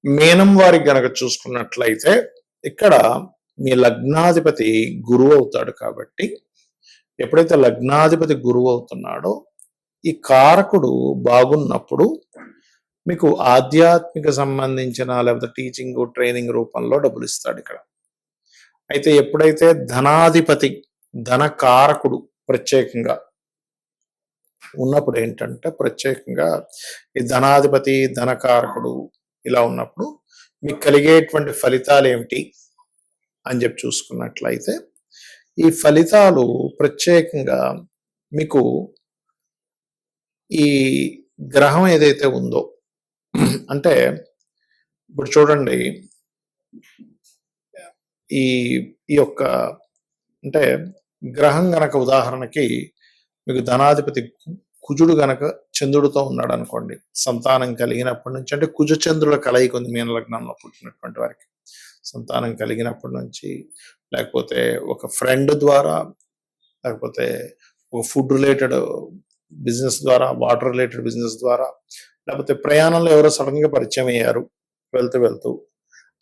మీనం వారికి గనక చూసుకున్నట్లయితే ఇక్కడ మీ లగ్నాధిపతి గురువు అవుతాడు కాబట్టి ఎప్పుడైతే లగ్నాధిపతి గురువు అవుతున్నాడో ఈ కారకుడు బాగున్నప్పుడు మీకు ఆధ్యాత్మిక సంబంధించిన లేకపోతే టీచింగ్ ట్రైనింగ్ రూపంలో డబ్బులు ఇస్తాడు ఇక్కడ. అయితే ఎప్పుడైతే ధనాధిపతి ధన కారకుడు ప్రత్యేకంగా ఉన్నప్పుడు ఏంటంటే ప్రత్యేకంగా ఈ ధనాధిపతి ధనకారకుడు ఇలా ఉన్నప్పుడు మీకు కలిగేటువంటి ఫలితాలు ఏమిటి అని చెప్పి చూసుకున్నట్లయితే ఈ ఫలితాలు ప్రత్యేకంగా మీకు ఈ గ్రహం ఏదైతే ఉందో అంటే ఇప్పుడు చూడండి ఈ యొక్క అంటే గ్రహం గనక ఉదాహరణకి మీకు ధనాధిపతి కుజుడు గనక చంద్రుడితో ఉన్నాడు అనుకోండి, సంతానం కలిగినప్పటి నుంచి అంటే కుజ చంద్రుల కలయిక ఉంది మీన లగ్నంలో పుట్టినటువంటి వారికి. సంతానం కలిగినప్పటి నుంచి లేకపోతే ఒక ఫ్రెండ్ ద్వారా లేకపోతే ఒక ఫుడ్ రిలేటెడ్ బిజినెస్ ద్వారా వాటర్ రిలేటెడ్ బిజినెస్ ద్వారా లేకపోతే ప్రయాణంలో ఎవరో సడన్ గా పరిచయం అయ్యారు వెళ్తూ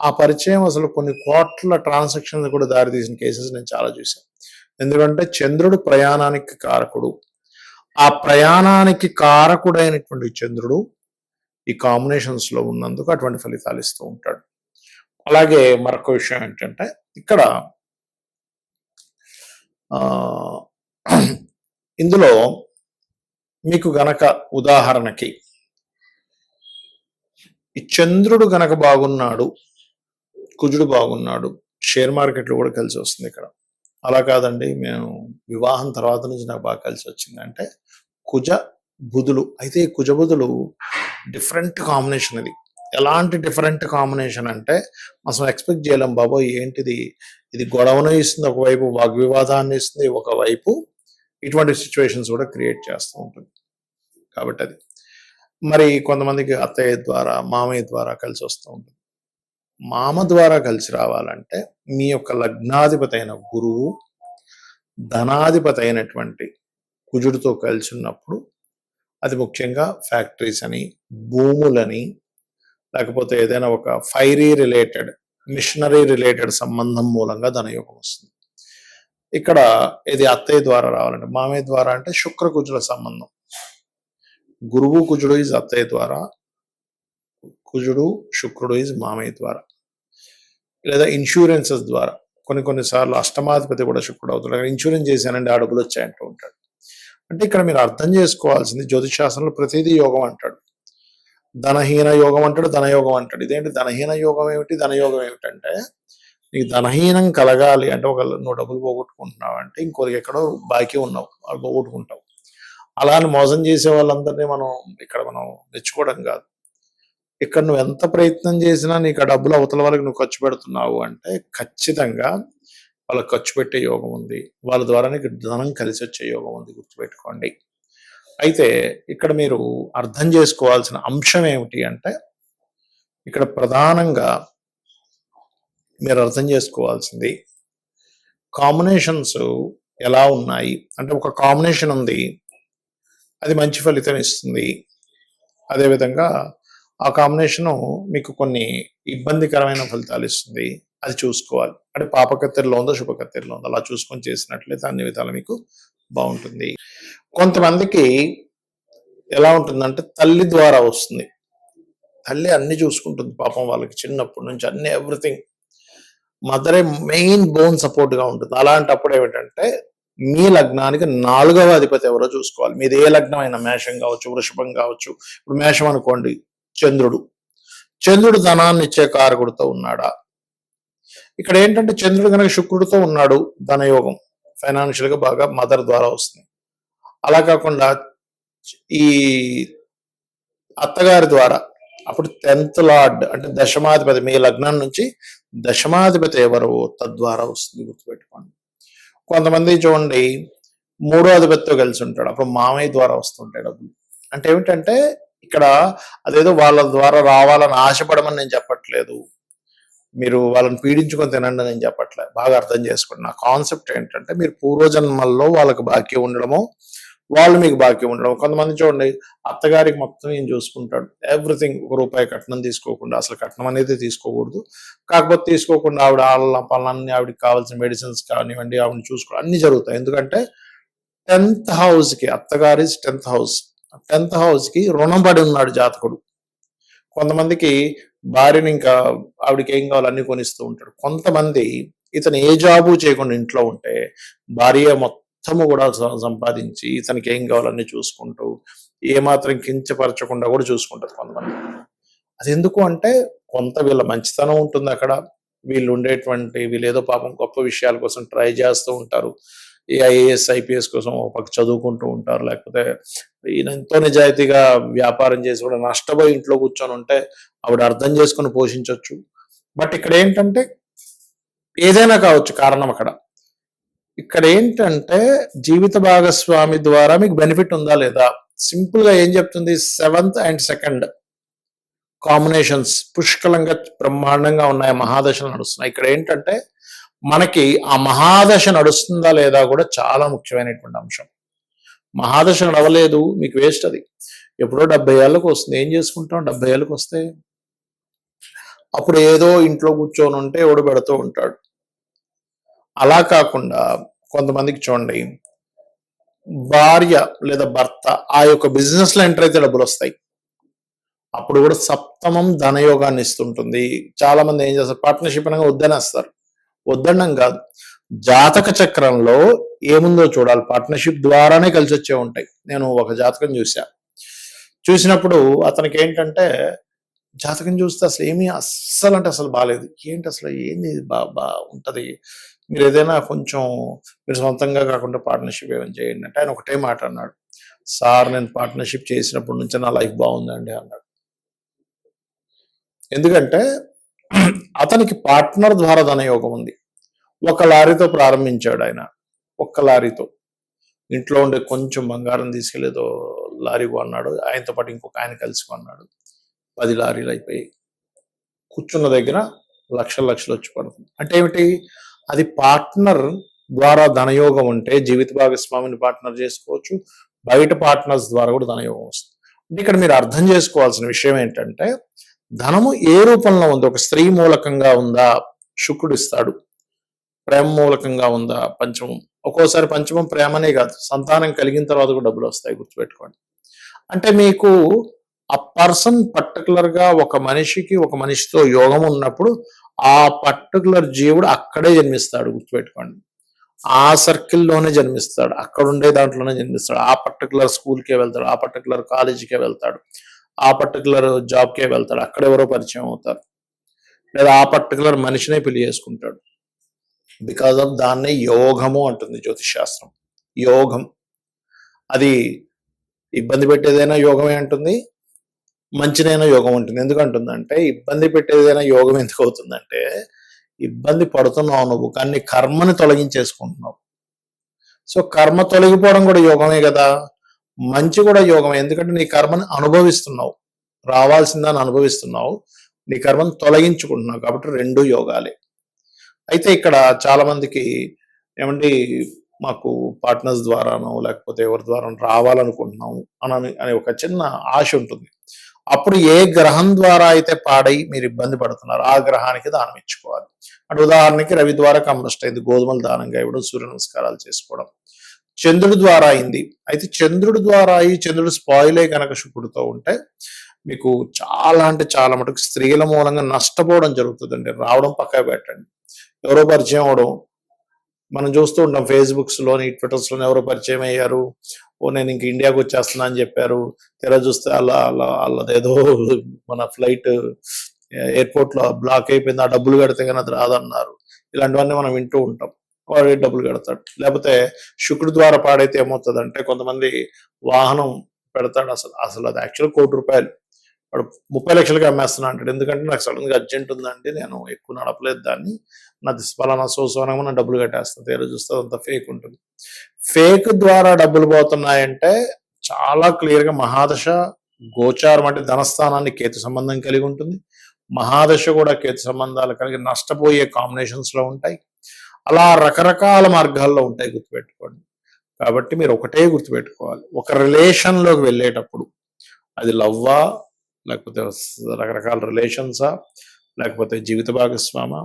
ఆ పరిచయం అసలు కొన్ని కోట్ల ట్రాన్సాక్షన్స్ కూడా దారితీసిన కేసెస్ నేను చాలా చూశాను. ఎందుకంటే చంద్రుడు ప్రయాణానికి కారకుడు. ఆ ప్రయాణానికి కారకుడైనటువంటి చంద్రుడు ఈ కాంబినేషన్స్ లో ఉన్నందుకు అటువంటి ఫలితాలు ఇస్తూ ఉంటాడు. అలాగే మరొక విషయం ఏంటంటే ఇక్కడ ఇందులో మీకు గనక ఉదాహరణకి ఈ చంద్రుడు గనక బాగున్నాడు, కుజుడు బాగున్నాడు, షేర్ మార్కెట్లో కూడా కలిసి వస్తుంది ఇక్కడ. అలా కాదండి మేము వివాహం తర్వాత నుంచి నాకు బాగా కలిసి వచ్చింది అంటే కుజ బుధులు. అయితే ఈ కుజ బుధులు డిఫరెంట్ కాంబినేషన్. ఇది ఎలాంటి డిఫరెంట్ కాంబినేషన్ అంటే అసలు ఎక్స్పెక్ట్ చేయలేం. బాబోయ్ ఏంటిది, ఇది గొడవను ఇస్తుంది, ఒకవైపు వాగ్వివాదాన్ని ఇస్తుంది, ఒకవైపు ఇటువంటి సిచ్యువేషన్స్ కూడా క్రియేట్ చేస్తూ ఉంటుంది. కాబట్టి అది మరి కొంతమందికి అత్తయ్య ద్వారా మామయ్య ద్వారా కలిసి వస్తూ ఉంటుంది. మామ ద్వారా కలిసి రావాలంటే మీ యొక్క లగ్నాధిపతి అయిన గురువు ధనాధిపతి అయినటువంటి కుజుడితో కలిసి ఉన్నప్పుడు అది ముఖ్యంగా ఫ్యాక్టరీస్ అని, భూములని, లేకపోతే ఏదైనా ఒక ఫైరీ రిలేటెడ్ మిషనరీ రిలేటెడ్ సంబంధం మూలంగా ధనయోగం వస్తుంది. ఇక్కడ ఇది అత్తయ్య ద్వారా రావాలంటే, మామయ్య ద్వారా అంటే శుక్ర కుజుల సంబంధం. గురువు కుజుడు ఈజ్ అత్తయ్య ద్వారా, కుజుడు శుక్రుడు ఈజ్ మామయ్య ద్వారా. లేదా ఇన్సూరెన్సెస్ ద్వారా కొన్నిసార్లు అష్టమాధిపతి కూడా శుక్రుడు అవుతాడు. ఇన్సూరెన్స్ చేశానండి ఆ డబ్బులు వచ్చాయంటూ ఉంటాడు. అంటే ఇక్కడ మీరు అర్థం చేసుకోవాల్సింది జ్యోతిషాస్త్రంలో ప్రతిదీ యోగం అంటాడు. ధనహీన యోగం అంటాడు, ధనయోగం అంటాడు. ఇదేంటి ధనహీన యోగం ఏమిటి, ధనయోగం ఏమిటంటే నీకు ధనహీనం కలగాలి అంటే నువ్వు డబ్బులు పోగొట్టుకుంటున్నావు అంటే ఇంకొకరికి ఎక్కడో బాకీ ఉన్నావు, అది పోగొట్టుకుంటావు. అలా అని మోసం చేసే వాళ్ళందరినీ మనం మెచ్చుకోవడం కాదు. ఇక్కడ నువ్వు ఎంత ప్రయత్నం చేసినా నీకు ఆ డబ్బులు అవతల వాళ్ళకి నువ్వు ఖర్చు పెడుతున్నావు అంటే ఖచ్చితంగా వాళ్ళకి ఖర్చు పెట్టే యోగం ఉంది, వాళ్ళ ద్వారా నీకు ధనం కలిసి వచ్చే యోగం ఉంది, గుర్తుపెట్టుకోండి. అయితే ఇక్కడ మీరు అర్థం చేసుకోవాల్సిన అంశం ఏమిటి అంటే ఇక్కడ ప్రధానంగా మీరు అర్థం చేసుకోవాల్సింది కాంబినేషన్స్ ఎలా ఉన్నాయి అంటే ఒక కాంబినేషన్ ఉంది, అది మంచి ఫలితం ఇస్తుంది. అదేవిధంగా ఆ కాంబినేషను మీకు కొన్ని ఇబ్బందికరమైన ఫలితాలు ఇస్తుంది, అది చూసుకోవాలి. అంటే పాపకత్తెరలో ఉందో శుభకత్తెరలో ఉందో అలా చూసుకొని చేసినట్లయితే అన్ని విధాలు మీకు బాగుంటుంది. కొంతమందికి ఎలా ఉంటుందంటే తల్లి ద్వారా వస్తుంది. తల్లి అన్ని చూసుకుంటుంది పాపం, వాళ్ళకి చిన్నప్పటి నుంచి అన్ని ఎవ్రీథింగ్. మదరే మెయిన్ బోన్ సపోర్ట్ గా ఉంటుంది. అలాంటప్పుడు ఏమిటంటే మీ లగ్నానికి 4వ అధిపతి ఎవరో చూసుకోవాలి. మీది ఏ లగ్నం అయినా, మేషం కావచ్చు, వృషభం కావచ్చు. ఇప్పుడు మేషం అనుకోండి, చంద్రుడు ధనాన్ని ఇచ్చే కారకుడితో ఉన్నాడా? ఇక్కడ ఏంటంటే చంద్రుడు కనుక శుక్రుడితో ఉన్నాడు, ధనయోగం ఫైనాన్షియల్ గా బాగా మదర్ ద్వారా వస్తుంది. అలా కాకుండా ఈ అత్తగారి ద్వారా, అప్పుడు 10th లార్డ్ అంటే దశమాధిపతి, మీ లగ్నం నుంచి దశమాధిపతి ఎవరు తద్వారా వస్తుంది, గుర్తుపెట్టుకోండి. కొంతమంది చూడండి 3వ అధిపతితో కలిసి ఉంటాడు, అప్పుడు మామయ్య ద్వారా వస్తుంటాయి డబ్బులు. అంటే ఏమిటంటే ఇక్కడ అదేదో వాళ్ళ ద్వారా రావాలని ఆశపడమని నేను చెప్పట్లేదు, మీరు వాళ్ళని పీడించుకొని తినండి నేను చెప్పట్లేదు. బాగా అర్థం చేసుకోండి. నా కాన్సెప్ట్ ఏంటంటే మీరు పూర్వజన్మల్లో వాళ్ళకి బాకీ ఉండడమో వాళ్ళు మీకు బాకీ ఉండడం. కొంతమంది చూడండి, అత్తగారికి మొత్తం ఈయన చూసుకుంటాడు. ఎవ్రీథింగ్. ఒక రూపాయి కట్నం తీసుకోకుండా, అసలు కట్నం అనేది తీసుకోకూడదు. కాకపోతే తీసుకోకుండా ఆవిడ ఆళ్ళ పనులన్నీ, ఆవిడకి కావాల్సిన మెడిసిన్స్ కానివ్వండి, ఆవిడని చూసుకోవడం అన్నీ జరుగుతాయి. ఎందుకంటే 10th హౌస్‌కి, అత్తగారి 10th హౌస్. 10th హౌస్‌కి రుణం పడి ఉన్నాడు జాతకుడు. కొంతమందికి భార్యని ఇంకా ఆవిడకి ఏం కావాలో అన్నీ కొనిస్తూ ఉంటాడు. కొంతమంది ఇతను ఏ జాబు చేయకుండా ఇంట్లో ఉంటే భార్య మొత్తము కూడా సంపాదించి ఇతనికి ఏం కావాలో అన్నీ చూసుకుంటూ ఏమాత్రం కించపరచకుండా కూడా చూసుకుంటారు కొంతమంది. అది ఎందుకు అంటే కొంత వీళ్ళ మంచితనం ఉంటుంది అక్కడ. వీళ్ళేదో పాపం గొప్ప విషయాల కోసం ట్రై చేస్తూ ఉంటారు. ఈ ఐఏఎస్, ఐపీఎస్ కోసం ఒక పక్క చదువుకుంటూ ఉంటారు. లేకపోతే ఈయన ఎంతో నిజాయితీగా వ్యాపారం చేసి కూడా నష్టపోయి ఇంట్లో కూర్చొని ఉంటే ఆవిడ అర్థం చేసుకొని పోషించవచ్చు. బట్ ఇక్కడ ఏంటంటే ఏదైనా కావచ్చు కారణం అక్కడ. ఇక్కడ ఏంటంటే జీవిత భాగస్వామి ద్వారా మీకు బెనిఫిట్ ఉందా లేదా? సింపుల్ గా ఏం చెప్తుంది? 7th and 2nd కాంబినేషన్స్ పుష్కలంగా బ్రహ్మాండంగా ఉన్నాయి. మహాదశలు నడుస్తున్నాయి. ఇక్కడ ఏంటంటే మనకి ఆ మహాదశ నడుస్తుందా లేదా కూడా చాలా ముఖ్యమైనటువంటి అంశం. మహాదశ నడవలేదు మీకు వేస్ట్ అది. ఎప్పుడో 70 ఏళ్ళకు వస్తుంది. ఏం చేసుకుంటాం 70 ఏళ్ళకు వస్తే? అప్పుడు ఏదో ఇంట్లో కూర్చొని ఉంటే ఎవడు పెడుతూ ఉంటాడు. అలా కాకుండా కొంతమందికి చూడండి, భార్య లేదా భర్త ఆ యొక్క బిజినెస్ లో ఎంటర్ అయితే డబ్బులు వస్తాయి. అప్పుడు కూడా సప్తమం ధనయోగాన్ని ఇస్తుంటుంది. చాలా మంది ఏం చేస్తారు, పార్ట్నర్షిప్ అనగా వద్దనేస్తారు. వద్దడం కాదు, జాతక చక్రంలో ఏముందో చూడాలి. పార్ట్నర్షిప్ ద్వారానే కలిసి వచ్చే ఉంటాయి. నేను ఒక జాతకం చూసినప్పుడు అతనికి ఏంటంటే, జాతకం చూస్తే అసలు ఏమీ అస్సలు అంటే అసలు బాగాలేదు. ఏంటి అసలు ఏంది బా ఉంటది, మీరు ఏదైనా కొంచెం మీరు సొంతంగా కాకుండా పార్ట్నర్షిప్ ఏమైనా చేయండి అంటే ఆయన ఒకటే మాట అన్నాడు, సార్ నేను పార్ట్నర్షిప్ చేసినప్పటి నుంచి నా లైఫ్ బాగుందండి అన్నాడు. ఎందుకంటే అతనికి పార్ట్నర్ ద్వారా ధనయోగం ఉంది. ఒక లారీతో ప్రారంభించాడు ఆయన. ఒక్క లారీతో ఇంట్లో ఉండే కొంచెం బంగారం తీసుకెళ్ళేదో లారీ కొన్నాడు. ఆయనతో పాటు ఇంకొక ఆయన కలిసి కొన్నాడు. 10 లారీలు అయిపోయాయి. కూర్చున్న దగ్గర లక్షలు వచ్చి పడుతుంది. అంటే ఏమిటి? అది పార్ట్నర్ ద్వారా ధనయోగం ఉంటే జీవిత భాగస్వామిని పార్ట్నర్ చేసుకోవచ్చు. బయట పార్ట్నర్స్ ద్వారా కూడా ధనయోగం వస్తుంది. అంటే ఇక్కడ మీరు అర్థం చేసుకోవాల్సిన విషయం ఏంటంటే, ధనము ఏ రూపంలో ఉంది? ఒక స్త్రీ మూలకంగా ఉందా? శుక్రుడు ఇస్తాడు. ప్రేమ మూలకంగా ఉందా? పంచమం. ఒక్కోసారి పంచమం ప్రేమనే కాదు, సంతానం కలిగిన తర్వాత కూడా డబ్బులు వస్తాయి, గుర్తుపెట్టుకోండి. అంటే మీకు ఆ పర్సన్ పర్టికులర్ గా ఒక మనిషితో యోగం ఉన్నప్పుడు ఆ పర్టికులర్ జీవుడు అక్కడే జన్మిస్తాడు, గుర్తుపెట్టుకోండి. ఆ సర్కిల్లోనే జన్మిస్తాడు, అక్కడ ఉండే దాంట్లోనే జన్మిస్తాడు. ఆ పర్టికులర్ స్కూల్కే వెళ్తాడు, ఆ పర్టికులర్ కాలేజీకే వెళ్తాడు, ఆ పర్టికులర్ జాబ్కే వెళ్తాడు. అక్కడ ఎవరో పరిచయం అవుతారు, లేదా ఆ పర్టికులర్ మనిషినే పెళ్లి చేసుకుంటాడు. బికాజ్ ఆఫ్ దాన్నే యోగము అంటుంది జ్యోతిష్ శాస్త్రం. యోగం అది ఇబ్బంది పెట్టేదైనా యోగమే అంటుంది, మంచిదైనా యోగం ఉంటుంది. ఎందుకంటుందంటే ఇబ్బంది పెట్టేదైనా యోగం ఎందుకు అవుతుందంటే, ఇబ్బంది పడుతున్నావు నువ్వు, కానీ కర్మని తొలగించేసుకుంటున్నావు. సో కర్మ తొలగిపోవడం కూడా యోగమే కదా, మంచి కూడా యోగమే. ఎందుకంటే నీ కర్మని అనుభవిస్తున్నావు, రావాల్సిందని అనుభవిస్తున్నావు, నీ కర్మను తొలగించుకుంటున్నావు. కాబట్టి 2 యోగాలే. అయితే ఇక్కడ చాలా మందికి ఏమండి, మాకు పార్ట్నర్స్ ద్వారానో లేకపోతే ఎవరి ద్వారా రావాలనుకుంటున్నాము అనే ఒక చిన్న ఆశ ఉంటుంది. అప్పుడు ఏ గ్రహం ద్వారా అయితే పాడై మీరు ఇబ్బంది పడుతున్నారు ఆ గ్రహానికి దానం ఇచ్చుకోవాలి. అంటే ఉదాహరణకి రవి ద్వారా కంబస్ట్ అయింది, గోధుమలు దానంగా ఇవ్వడం, సూర్య నమస్కారాలు చేసుకోవడం. చంద్రుడి ద్వారా అయింది, అయితే చంద్రుడి ద్వారా అయ్యి చంద్రుడు స్పాయిలే కనుక శుక్రుడితో ఉంటే మీకు చాలా అంటే చాలా మటుకు స్త్రీల మూలంగా నష్టపోవడం జరుగుతుందండి. రావడం పక్కా పెట్టండి, ఎవరో పరిచయం అవడం మనం చూస్తూ ఉంటాం. ఫేస్బుక్స్ లోని ట్విట్టర్స్ లోని ఎవరో పరిచయం అయ్యారు, నేను ఇంక ఇండియాకి వచ్చేస్తున్నా అని చెప్పారు. తెర చూస్తే వాళ్ళదేదో మన ఫ్లైట్ ఎయిర్పోర్ట్ లో బ్లాక్ అయిపోయింది, ఆ డబ్బులు కడితే కానీ అది రాదన్నారు. ఇలాంటివన్నీ మనం వింటూ ఉంటాం. వాడు డబ్బులు కడతాడు. లేకపోతే శుక్రుడి ద్వారా పాడైతే ఏమవుతుందంటే, కొంతమంది వాహనం పెడతాడు, అసలు అది యాక్చువల్ ₹1,00,00,000 వాడు 30 లక్షలకి అమ్మేస్తున్నా అంటాడు. ఎందుకంటే నాకు సడన్ గా అర్జెంట్ ఉందండి, నేను ఎక్కువ నడపలేదు దాన్ని, నాది ఫలానా సోసోనగా నా డబ్బులు కట్టేస్తాను. తీరా చూస్తే అంత ఫేక్ ఉంటుంది. ఫేక్ ద్వారా డబ్బులు పోతున్నాయంటే చాలా క్లియర్ గా మహాదశ గోచారం అంటే ధనస్థానాన్ని కేతు సంబంధం కలిగి ఉంటుంది. మహాదశ కూడా కేతు సంబంధాలు కలిగి నష్టపోయే కాంబినేషన్స్ లో ఉంటాయి. అలా రకరకాల మార్గాల్లో ఉంటాయి, గుర్తుపెట్టుకోండి. కాబట్టి మీరు ఒకటే గుర్తుపెట్టుకోవాలి, ఒక రిలేషన్లోకి వెళ్ళేటప్పుడు అది లవ్వా, లేకపోతే రకరకాల రిలేషన్సా, లేకపోతే జీవిత భాగస్వామా,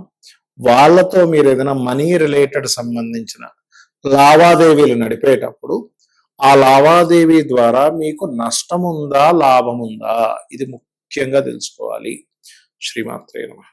వాళ్ళతో మీరు ఏదైనా మనీ రిలేటెడ్ సంబంధించిన లావాదేవీలు నడిపేటప్పుడు ఆ లావాదేవీ ద్వారా మీకు నష్టం ఉందా, లాభం ఉందా, ఇది ముఖ్యంగా తెలుసుకోవాలి. శ్రీమాత్రే నమః.